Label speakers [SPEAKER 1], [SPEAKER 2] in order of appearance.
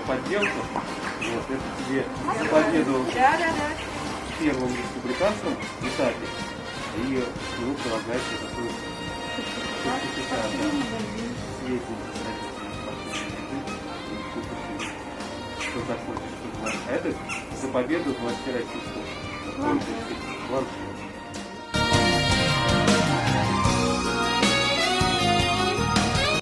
[SPEAKER 1] подделку. Вот, это тебе за победу в первом республиканском этапе. И ну, полагается такой сертификат. Что захочешь, что знаешь. А это за победу в мастере российского.